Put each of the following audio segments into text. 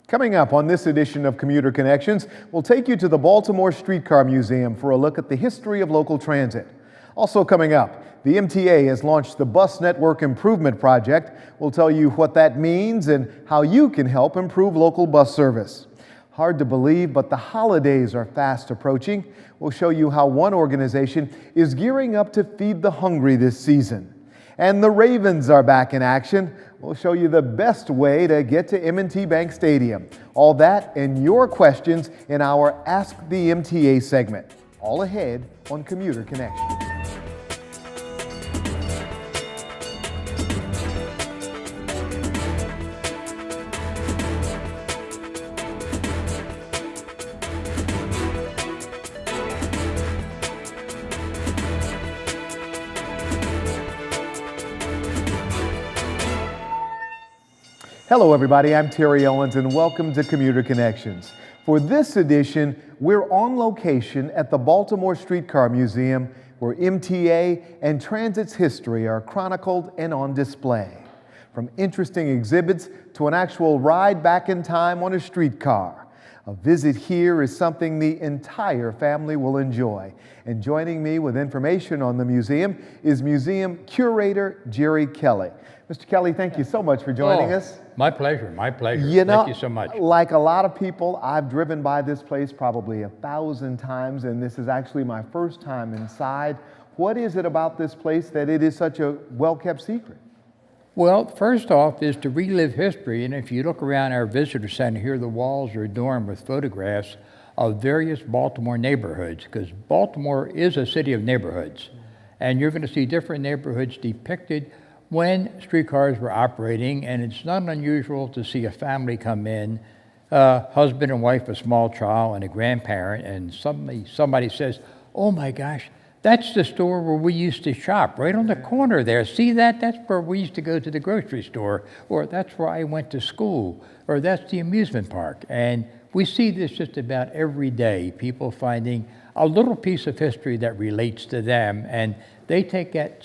Coming up on this edition of Commuter Connections, we'll take you to the Baltimore Streetcar Museum for a look at the history of local transit. Also coming up, the MTA has launched the Bus Network Improvement Project. We'll tell you what that means and how you can help improve local bus service. Hard to believe, but the holidays are fast approaching. We'll show you how one organization is gearing up to feed the hungry this season. And the Ravens are back in action. We'll show you the best way to get to M&T Bank Stadium. All that and your questions in our Ask the MTA segment. All ahead on Commuter Connections. Hello everybody, I'm Terry Owens and welcome to Commuter Connections. For this edition, we're on location at the Baltimore Streetcar Museum where MTA and transit's history are chronicled and on display. From interesting exhibits to an actual ride back in time on a streetcar. A visit here is something the entire family will enjoy. And joining me with information on the museum is Museum Curator Jerry Kelly. Mr. Kelly, thank you so much for joining us. My pleasure, my pleasure. You know, thank you so much. Like a lot of people, I've driven by this place probably 1,000 times, and this is actually my first time inside. What is it about this place that it is such a well-kept secret? Well, first off is to relive history, and if you look around our visitor center here, the walls are adorned with photographs of various Baltimore neighborhoods, because Baltimore is a city of neighborhoods, and you're going to see different neighborhoods depicted when streetcars were operating, and it's not unusual to see a family come in, husband and wife, a small child, and a grandparent, and somebody says, "Oh my gosh, that's the store where we used to shop, right on the corner there. See that? That's where we used to go to the grocery store, or that's where I went to school, or that's the amusement park." And we see this just about every day, people finding a little piece of history that relates to them, and they take that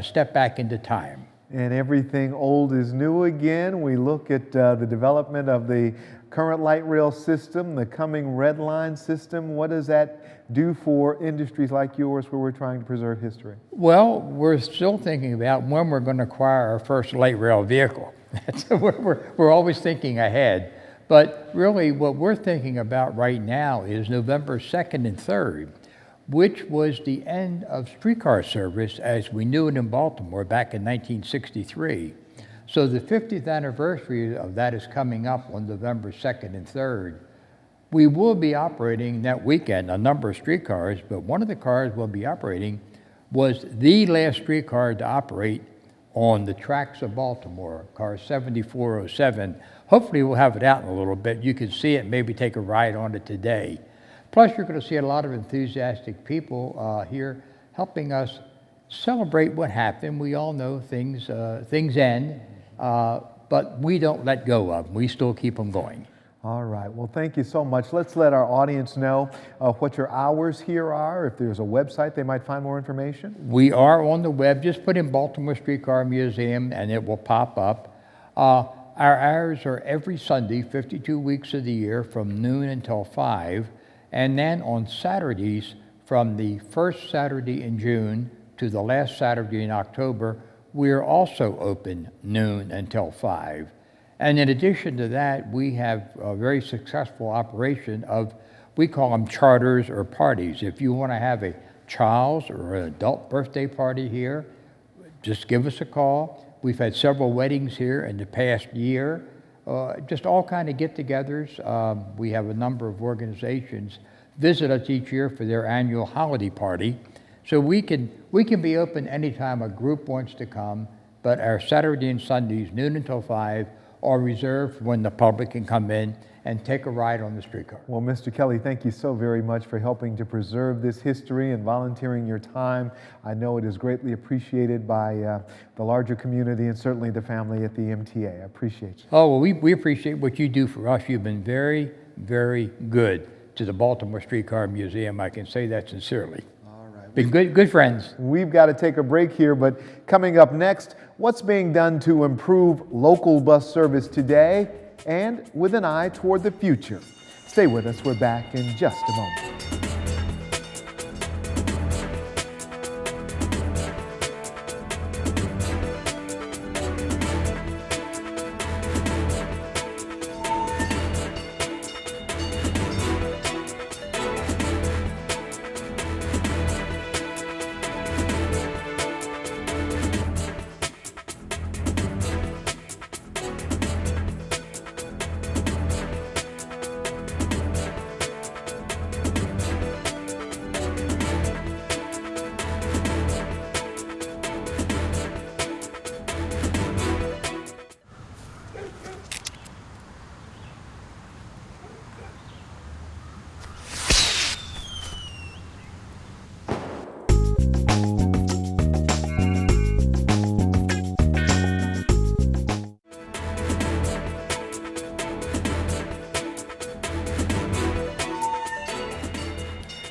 step back into time. And everything old is new again. We look at the development of the current light rail system, the coming red line system. What does that do for industries like yours where we're trying to preserve history? Well, we're still thinking about when we're going to acquire our first light rail vehicle. We're always thinking ahead. But really what we're thinking about right now is November 2nd and 3rd, which was the end of streetcar service as we knew it in Baltimore back in 1963. So the 50th anniversary of that is coming up on November 2nd and 3rd. We will be operating that weekend a number of streetcars, but one of the cars we'll be operating was the last streetcar to operate on the tracks of Baltimore, car 7407. Hopefully we'll have it out in a little bit. You can see it, maybe take a ride on it today. Plus, you're going to see a lot of enthusiastic people here helping us celebrate what happened. We all know things end, but we don't let go of them. We still keep them going. All right. Well, thank you so much. Let's let our audience know what your hours here are. If there's a website they might find more information. We are on the web. Just put in Baltimore Streetcar Museum and it will pop up. Our hours are every Sunday, 52 weeks of the year, from noon until 5. And then on Saturdays, from the first Saturday in June to the last Saturday in October, we're also open noon until 5. And in addition to that, we have a very successful operation of, we call them charters or parties. If you want to have a child's or an adult birthday party here, just give us a call. We've had several weddings here in the past year. Just all kind of get-togethers. We have a number of organizations visit us each year for their annual holiday party. So we can be open anytime a group wants to come, but our Saturday and Sundays, noon until 5, are reserved when the public can come in and take a ride on the streetcar. Well, Mr. Kelly, thank you so very much for helping to preserve this history and volunteering your time. I know it is greatly appreciated by the larger community and certainly the family at the MTA. I appreciate you. Oh, well, we appreciate what you do for us. You've been very, very good to the Baltimore Streetcar Museum. I can say that sincerely. All right. Been good friends. We've got to take a break here, but coming up next, what's being done to improve local bus service today and with an eye toward the future. Stay with us, we're back in just a moment.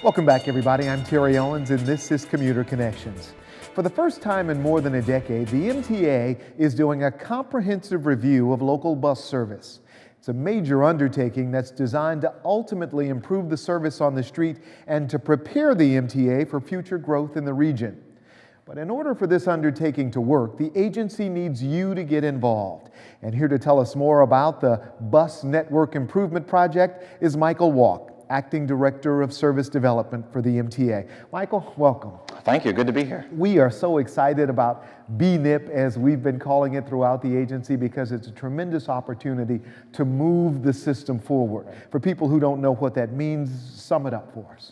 Welcome back, everybody. I'm Terry Owens, and this is Commuter Connections. For the first time in more than a decade, the MTA is doing a comprehensive review of local bus service. It's a major undertaking that's designed to ultimately improve the service on the street and to prepare the MTA for future growth in the region. But in order for this undertaking to work, the agency needs you to get involved. And here to tell us more about the Bus Network Improvement Project is Michael Walk, Acting Director of Service Development for the MTA. Michael, welcome. Thank you. Good to be here. We are so excited about BNIP, as we've been calling it throughout the agency, because it's a tremendous opportunity to move the system forward. For people who don't know what that means, sum it up for us.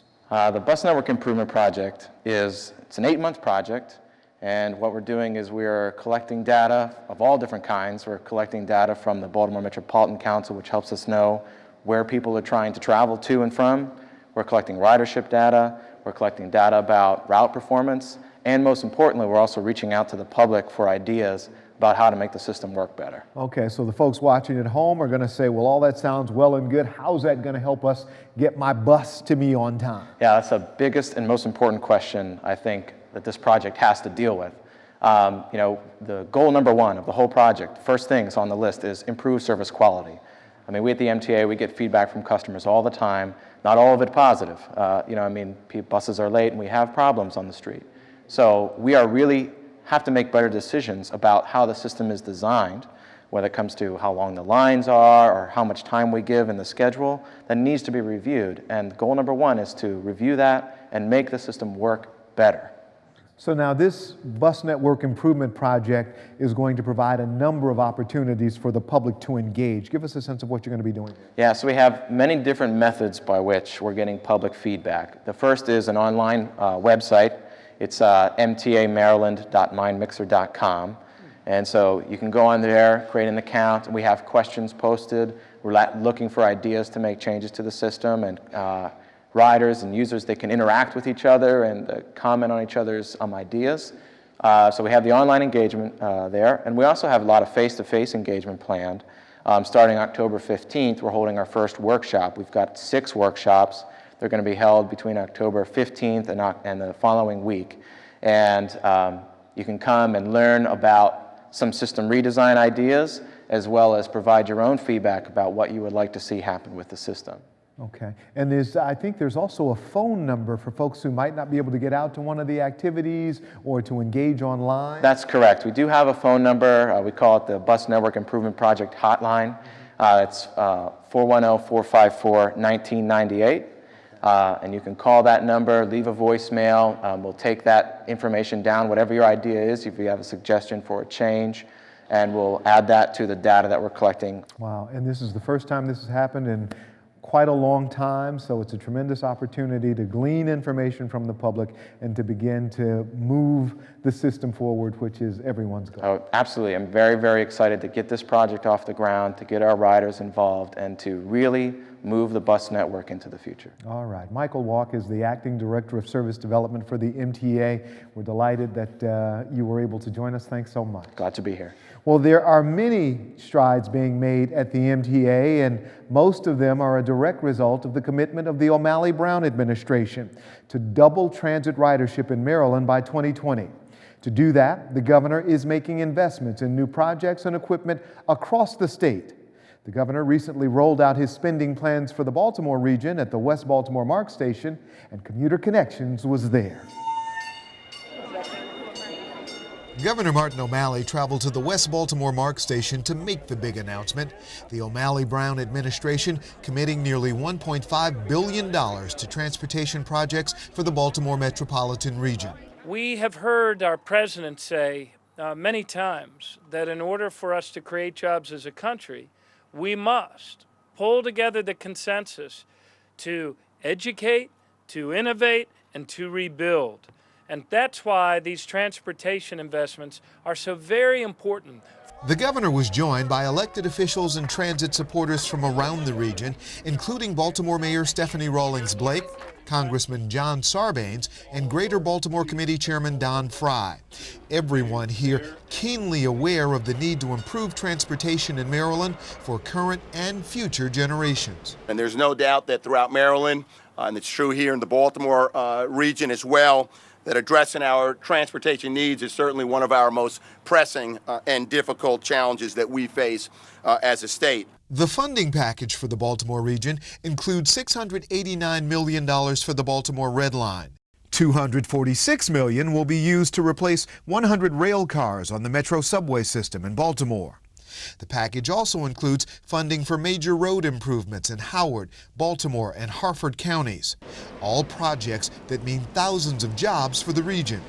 The Bus Network Improvement Project it's an 8-month project, and what we're doing is we're collecting data of all different kinds. We're collecting data from the Baltimore Metropolitan Council, which helps us know where people are trying to travel to and from. We're collecting ridership data. We're collecting data about route performance. And most importantly, we're also reaching out to the public for ideas about how to make the system work better. Okay, so the folks watching at home are going to say, well, all that sounds well and good. How's that going to help us get my bus to me on time? Yeah, that's the biggest and most important question I think that this project has to deal with. The goal number one of the whole project, first things on the list, is improve service quality. I mean, we at the MTA, we get feedback from customers all the time, not all of it positive. Buses are late and we have problems on the street. So we really have to make better decisions about how the system is designed, whether it comes to how long the lines are or how much time we give in the schedule. That needs to be reviewed. And goal number one is to review that and make the system work better. So now this Bus Network Improvement Project is going to provide a number of opportunities for the public to engage. Give us a sense of what you're going to be doing. Yeah, so we have many different methods by which we're getting public feedback. The first is an online website. It's mtamaryland.mindmixer.com. And so you can go on there, create an account, and we have questions posted. We're looking for ideas to make changes to the system, and riders and users, they can interact with each other and comment on each other's ideas. So we have the online engagement there, and we also have a lot of face-to-face engagement planned. Starting October 15th, we're holding our first workshop. We've got 6 workshops. They're going to be held between October 15th and the following week. And you can come and learn about some system redesign ideas, as well as provide your own feedback about what you would like to see happen with the system. Okay, and I think there's also a phone number for folks who might not be able to get out to one of the activities or to engage online. That's correct. We do have a phone number. We call it the Bus Network Improvement Project Hotline. It's 410-454-1998. And you can call that number, leave a voicemail. We'll take that information down, whatever your idea is, if you have a suggestion for a change, and we'll add that to the data that we're collecting. Wow, and this is the first time this has happened in quite a long time, so it's a tremendous opportunity to glean information from the public and to begin to move the system forward, which is everyone's goal. Oh, absolutely. I'm very, very excited to get this project off the ground, to get our riders involved, and to really move the bus network into the future. All right. Michael Walk is the Acting Director of Service Development for the MTA. We're delighted that you were able to join us. Thanks so much. Glad to be here. Well, there are many strides being made at the MTA, and most of them are a direct result of the commitment of the O'Malley Brown administration to double transit ridership in Maryland by 2020. To do that, the governor is making investments in new projects and equipment across the state. The governor recently rolled out his spending plans for the Baltimore region at the West Baltimore MARC station, and Commuter Connections was there. Governor Martin O'Malley traveled to the West Baltimore MARC station to make the big announcement. The O'Malley-Brown administration committing nearly $1.5 billion to transportation projects for the Baltimore metropolitan region. We have heard our president say many times that in order for us to create jobs as a country, we must pull together the consensus to educate, to innovate, and to rebuild. And that's why these transportation investments are so very important. The governor was joined by elected officials and transit supporters from around the region, including Baltimore Mayor Stephanie Rawlings Blake, Congressman John Sarbanes, and Greater Baltimore Committee Chairman Don Fry. Everyone here keenly aware of the need to improve transportation in Maryland for current and future generations. And there's no doubt that throughout Maryland, and it's true here in the Baltimore region as well, that addressing our transportation needs is certainly one of our most pressing and difficult challenges that we face as a state. The funding package for the Baltimore region includes $689 million for the Baltimore Red Line. $246 million will be used to replace 100 rail cars on the Metro subway system in Baltimore. The package also includes funding for major road improvements in Howard, Baltimore, and Harford counties. All projects that mean thousands of jobs for the region.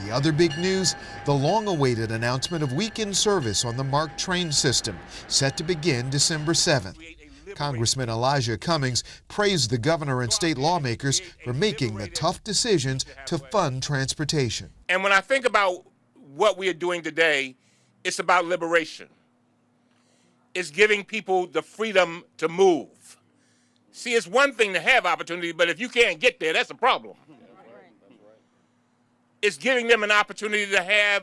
The other big news, the long-awaited announcement of weekend service on the MARC train system, set to begin December 7th. Congressman Elijah Cummings praised the governor and state lawmakers for making the tough decisions to fund transportation. And when I think about what we are doing today, it's about liberation. It's giving people the freedom to move. See, it's one thing to have opportunity, but if you can't get there, that's a problem. It's giving them an opportunity to have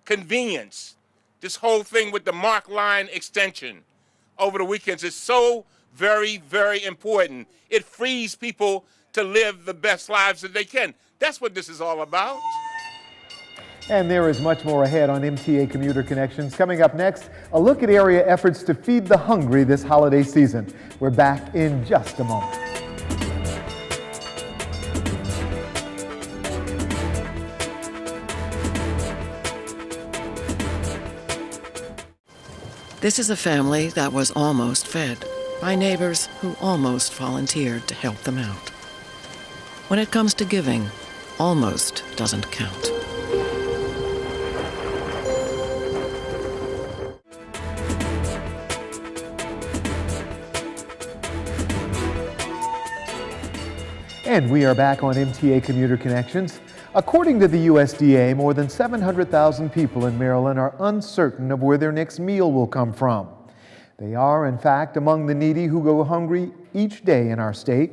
convenience. This whole thing with the MARC line extension over the weekends is so very, very important. It frees people to live the best lives that they can. That's what this is all about. And there is much more ahead on MTA Commuter Connections. Coming up next, a look at area efforts to feed the hungry this holiday season. We're back in just a moment. This is a family that was almost fed by neighbors who almost volunteered to help them out. When it comes to giving, almost doesn't count. And we are back on MTA Commuter Connections. According to the USDA, more than 700,000 people in Maryland are uncertain of where their next meal will come from. They are, in fact, among the needy who go hungry each day in our state.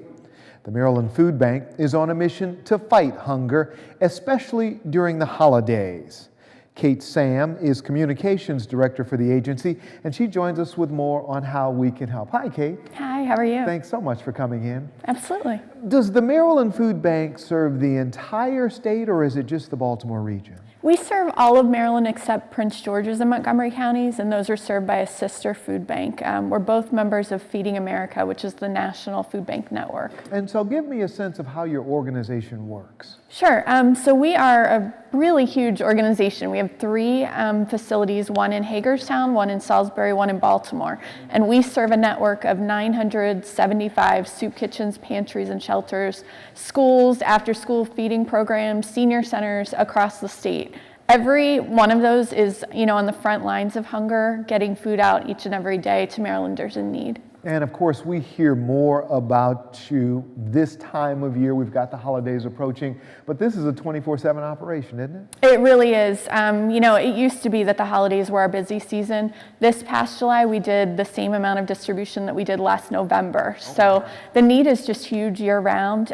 The Maryland Food Bank is on a mission to fight hunger, especially during the holidays. Kate Sam is Communications Director for the agency, and she joins us with more on how we can help. Hi, Kate. Hi, how are you? Thanks so much for coming in. Absolutely. Does the Maryland Food Bank serve the entire state, or is it just the Baltimore region? We serve all of Maryland except Prince George's and Montgomery counties, and those are served by a sister food bank. We're both members of Feeding America, which is the national food bank network. And so give me a sense of how your organization works. Sure. So we are a really huge organization. We have 3 facilities, one in Hagerstown, one in Salisbury, one in Baltimore. And we serve a network of 975 soup kitchens, pantries, and shelters, schools, after-school feeding programs, senior centers across the state. Every one of those is, on the front lines of hunger, getting food out each and every day to Marylanders in need. And of course, we hear more about you this time of year. We've got the holidays approaching, but this is a 24/7 operation, isn't it? It really is. It used to be that the holidays were our busy season. This past July, we did the same amount of distribution that we did last November. So the need is just huge year round.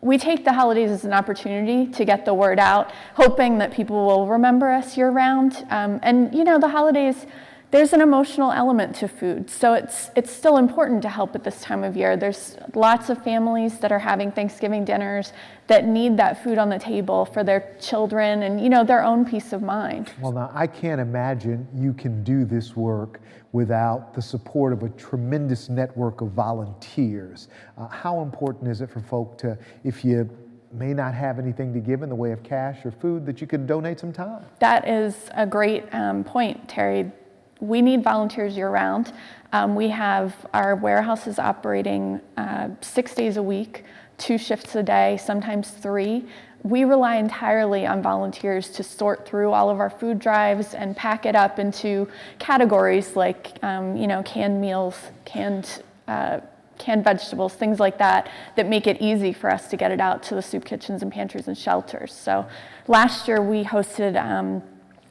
We take the holidays as an opportunity to get the word out, hoping that people will remember us year round. The holidays, there's an emotional element to food. So it's still important to help at this time of year. There's lots of families that are having Thanksgiving dinners that need that food on the table for their children and, you know, their own peace of mind. Well, now, I can't imagine you can do this work without the support of a tremendous network of volunteers. How important is it for folk to, if you may not have anything to give in the way of cash or food, that you can donate some time? That is a great point, Terry. We need volunteers year-round. We have our warehouses operating 6 days a week, 2 shifts a day, sometimes 3. We rely entirely on volunteers to sort through all of our food drives and pack it up into categories like, you know, canned meals, canned vegetables, things like that, that make it easy for us to get it out to the soup kitchens and pantries and shelters. So last year we hosted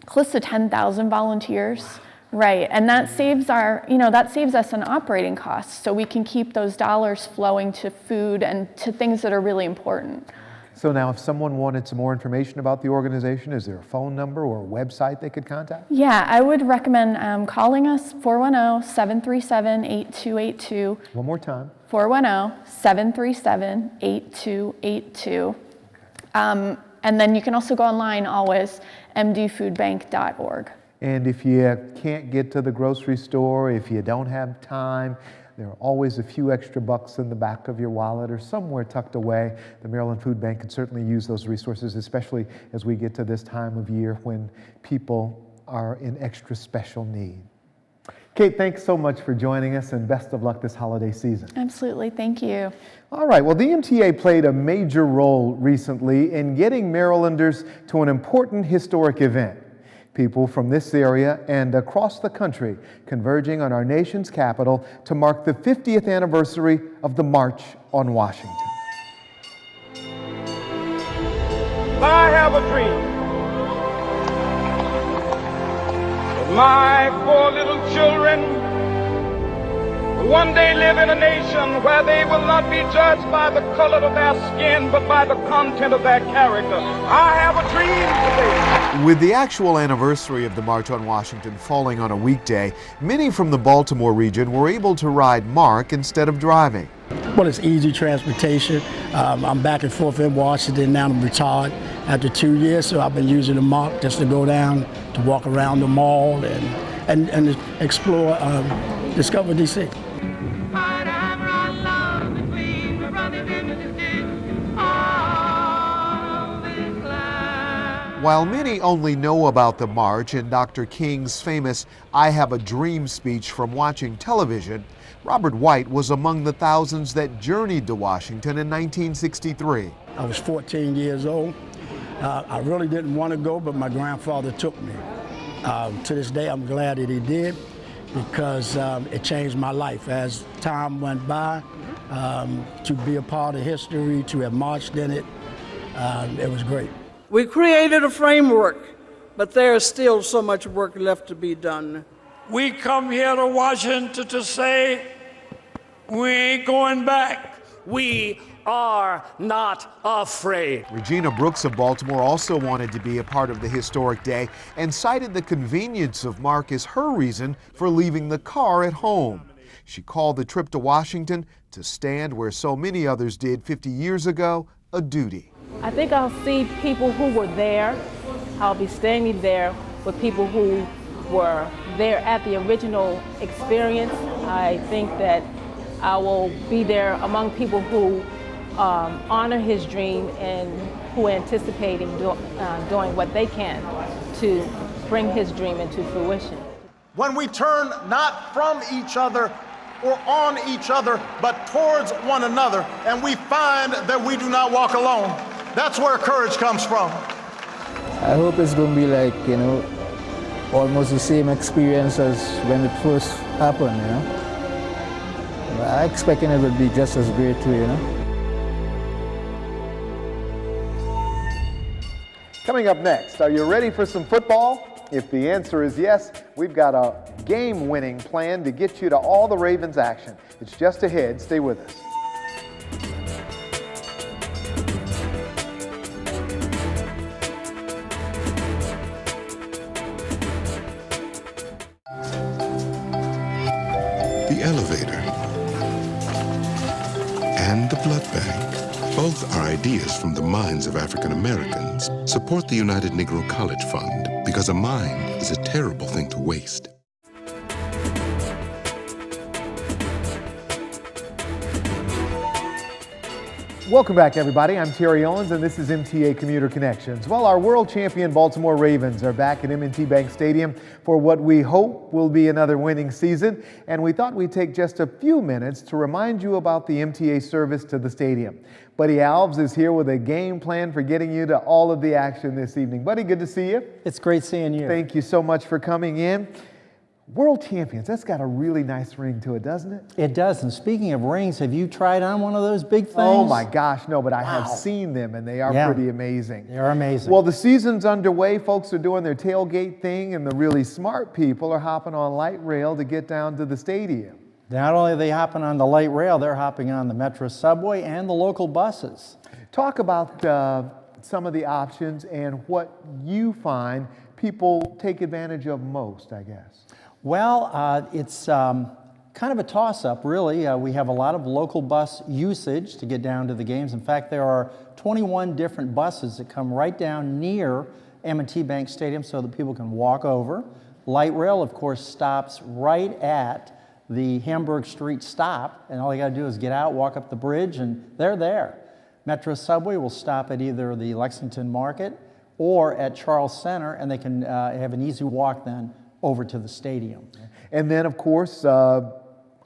close to 10,000 volunteers. Right, and that saves us an operating cost, so we can keep those dollars flowing to food and to things that are really important. So now, if someone wanted some more information about the organization, is there a phone number or a website they could contact? Yeah, I would recommend calling us, 410-737-8282. One more time. 410-737-8282. And then you can also go online always, mdfoodbank.org. And if you can't get to the grocery store, if you don't have time, there are always a few extra bucks in the back of your wallet or somewhere tucked away. The Maryland Food Bank can certainly use those resources, especially as we get to this time of year when people are in extra special need. Kate, thanks so much for joining us, and best of luck this holiday season. Absolutely, thank you. All right, well, the MTA played a major role recently in getting Marylanders to an important historic event. People from this area and across the country converging on our nation's capital to mark the 50th anniversary of the March on Washington. I have a dream that my 4 little children will one day live in a nation where they will not be judged by the color of their skin, but by the content of their character. I have a dream today. With the actual anniversary of the March on Washington falling on a weekday, many from the Baltimore region were able to ride MARC instead of driving. Well, it's easy transportation. I'm back and forth in Washington now. I'm retired after 2 years, so I've been using the MARC just to go down, to walk around the mall and explore, discover D.C. While many only know about the march and Dr. King's famous "I Have a Dream" speech from watching television, Robert White was among the thousands that journeyed to Washington in 1963. I was 14 years old. I really didn't want to go, but my grandfather took me. To this day, I'm glad that he did, because it changed my life. As time went by, to be a part of history, to have marched in it, it was great. We created a framework, but there is still so much work left to be done. We come here to Washington to say, we ain't going back. We are not afraid. Regina Brooks of Baltimore also wanted to be a part of the historic day and cited the convenience of MARC as her reason for leaving the car at home. She called the trip to Washington to stand where so many others did 50 years ago a duty. I think I'll see people who were there. I'll be standing there with people who were there at the original experience. I think that I will be there among people who honor his dream and who are anticipating doing what they can to bring his dream into fruition. When we turn not from each other or on each other, but towards one another, and we find that we do not walk alone, that's where courage comes from. I hope it's going to be like, you know, almost the same experience as when it first happened, you know. I'm expecting it would be just as great too, you know. Coming up next, are you ready for some football? If the answer is yes, we've got a game-winning plan to get you to all the Ravens action. It's just ahead. Stay with us. the elevator, and the blood bank. Both are ideas from the minds of African Americans. Support the United Negro College Fund, because a mind is a terrible thing to waste. Welcome back, everybody. I'm Terry Owens, and this is MTA Commuter Connections. Well, our world champion Baltimore Ravens are back at M&T Bank Stadium for what we hope will be another winning season, and we thought we'd take just a few minutes to remind you about the MTA service to the stadium. Buddy Alves is here with a game plan for getting you to all of the action this evening. Buddy, good to see you. It's great seeing you. Thank you so much for coming in. World champions, that's got a really nice ring to it, doesn't it? It does. And speaking of rings, have you tried on one of those big things? Oh my gosh, no, but I have seen them and they are pretty amazing. They are amazing. Well, the season's underway. Folks are doing their tailgate thing, and the really smart people are hopping on light rail to get down to the stadium. Not only are they hopping on the light rail, they're hopping on the Metro subway and the local buses. Talk about some of the options and what you find people take advantage of most, I guess. Well, it's kind of a toss-up, really. We have a lot of local bus usage to get down to the games. In fact, there are 21 different buses that come right down near M&T Bank Stadium so that people can walk over. Light rail, of course, stops right at the Hamburg Street stop, and all you got to do is get out, walk up the bridge, and they're there. Metro subway will stop at either the Lexington Market or at Charles Center, and they can have an easy walk then over to the stadium. And then, of course, a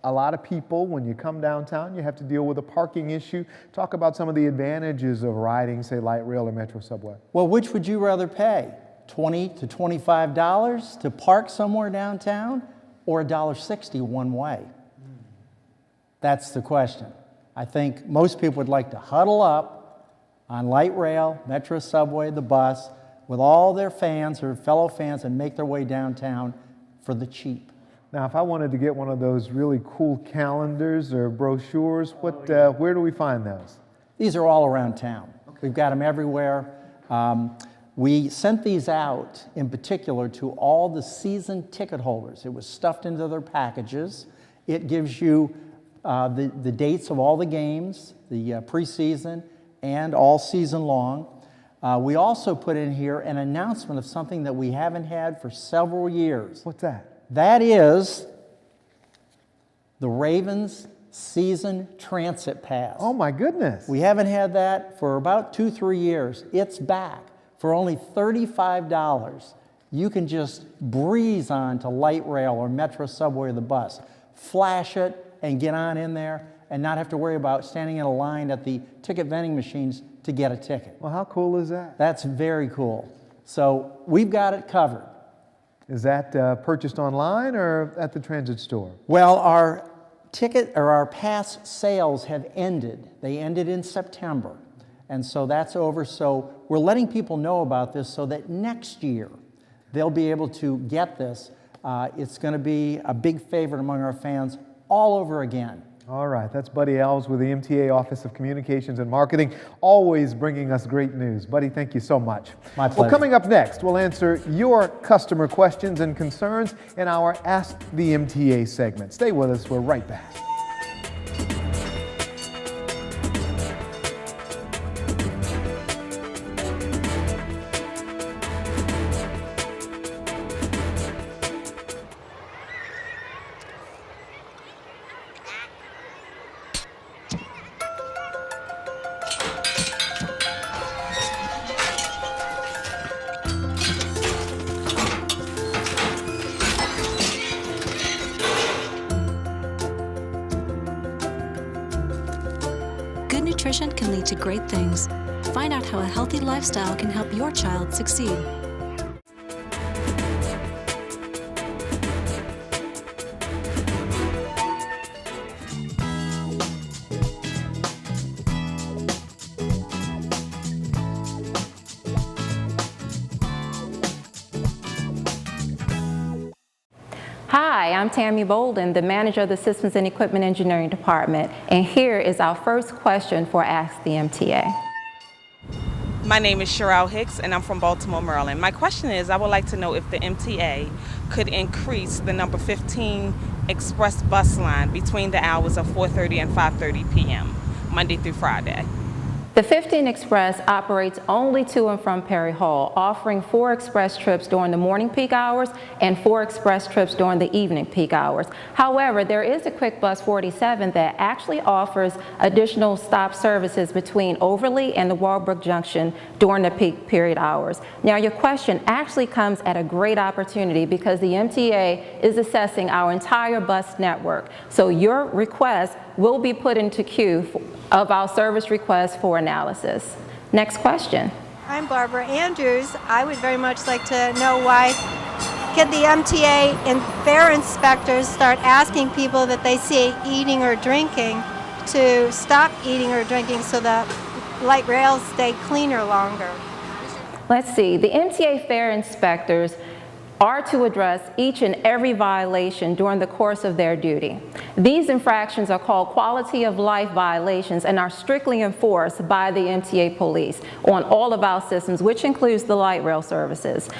lot of people, when you come downtown, you have to deal with a parking issue. Talk about some of the advantages of riding, say, light rail or Metro subway. Well, which would you rather pay? $20 to $25 to park somewhere downtown, or $1.60 one way? That's the question. I think most people would like to huddle up on light rail, Metro subway, the bus, with all their fans or fellow fans and make their way downtown for the cheap. Now, if I wanted to get one of those really cool calendars or brochures, where do we find those? These are all around town. Okay. We've got them everywhere. We sent these out in particular to all the season ticket holders. It was stuffed into their packages. It gives you the dates of all the games, the preseason and all season long. We also put in here an announcement of something that we haven't had for several years. What's that? That is the Ravens Season Transit Pass. Oh my goodness. We haven't had that for about 2-3 years. It's back for only $35. You can just breeze on to light rail or Metro subway or the bus, flash it and get on in there and not have to worry about standing in a line at the ticket vending machines to get a ticket. Well, how cool is that? That's very cool. So we've got it covered. Is that purchased online or at the transit store? Well, our ticket or our pass sales have ended. They ended in September. And so that's over. So we're letting people know about this so that next year they'll be able to get this. It's going to be a big favorite among our fans all over again. All right, that's Buddy Alves with the MTA Office of Communications and Marketing, always bringing us great news. Buddy, thank you so much. My pleasure. Well, coming up next, we'll answer your customer questions and concerns in our Ask the MTA segment. Stay with us, we're right back. Good nutrition can lead to great things. Find out how a healthy lifestyle can help your child succeed. Hi, I'm Tammy Bolden, the manager of the Systems and Equipment Engineering Department, and here is our first question for Ask the MTA. My name is Sherelle Hicks, and I'm from Baltimore, Maryland. My question is, I would like to know if the MTA could increase the number 15 express bus line between the hours of 4:30 and 5:30 p.m., Monday through Friday. The 15 Express operates only to and from Perry Hall, offering 4 express trips during the morning peak hours and 4 express trips during the evening peak hours. However, there is a Quick Bus 47 that actually offers additional stop services between Overlea and the Walbrook Junction during the peak period hours. Now, your question actually comes at a great opportunity because the MTA is assessing our entire bus network. So your request will be put into queue of our service requests for analysis. Next question. I'm Barbara Andrews. I would very much like to know why can the MTA and fare inspectors start asking people that they see eating or drinking to stop eating or drinking so that light rails stay cleaner longer? Let's see, the MTA fare inspectors are to address each and every violation during the course of their duty. These infractions are called quality of life violations and are strictly enforced by the MTA police on all of our systems, which includes the light rail services.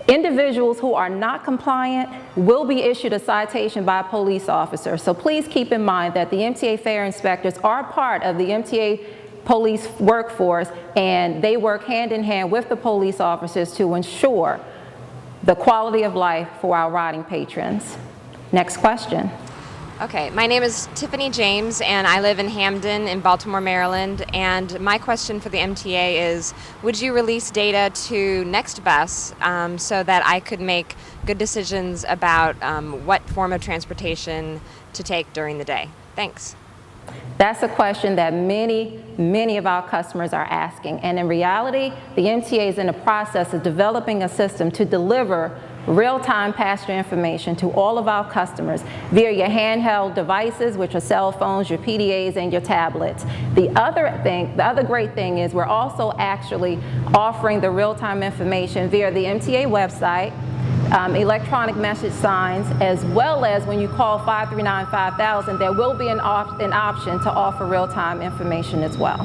Individuals who are not compliant will be issued a citation by a police officer. So please keep in mind that the MTA fare inspectors are part of the MTA police workforce, and they work hand in hand with the police officers to ensure the quality of life for our riding patrons. Next question. Okay, my name is Tiffany James and I live in Hamden in Baltimore, Maryland, and my question for the MTA is, would you release data to NextBus so that I could make good decisions about what form of transportation to take during the day? Thanks. That's a question that many of our customers are asking. And in reality, the MTA is in the process of developing a system to deliver real-time passenger information to all of our customers via your handheld devices, which are cell phones, your PDAs, and your tablets. The other great thing is we're also actually offering the real-time information via the MTA website, electronic message signs, as well as when you call 539-5000, there will be an option to offer real-time information as well.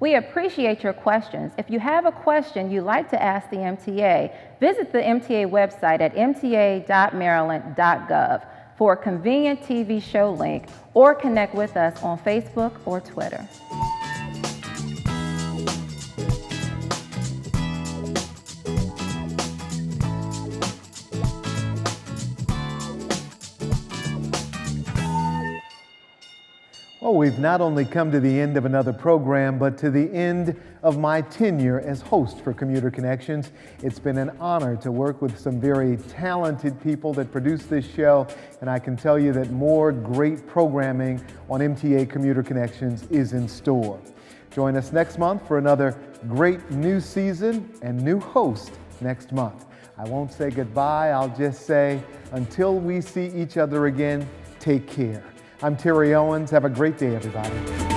We appreciate your questions. If you have a question you'd like to ask the MTA, visit the MTA website at mta.maryland.gov for a convenient TV show link, or connect with us on Facebook or Twitter. Well, we've not only come to the end of another program, but to the end of my tenure as host for Commuter Connections. It's been an honor to work with some very talented people that produce this show, and I can tell you that more great programming on MTA Commuter Connections is in store. Join us next month for another great new season and new host next month. I won't say goodbye, I'll just say until we see each other again, take care. I'm Terry Owens. Have a great day, everybody.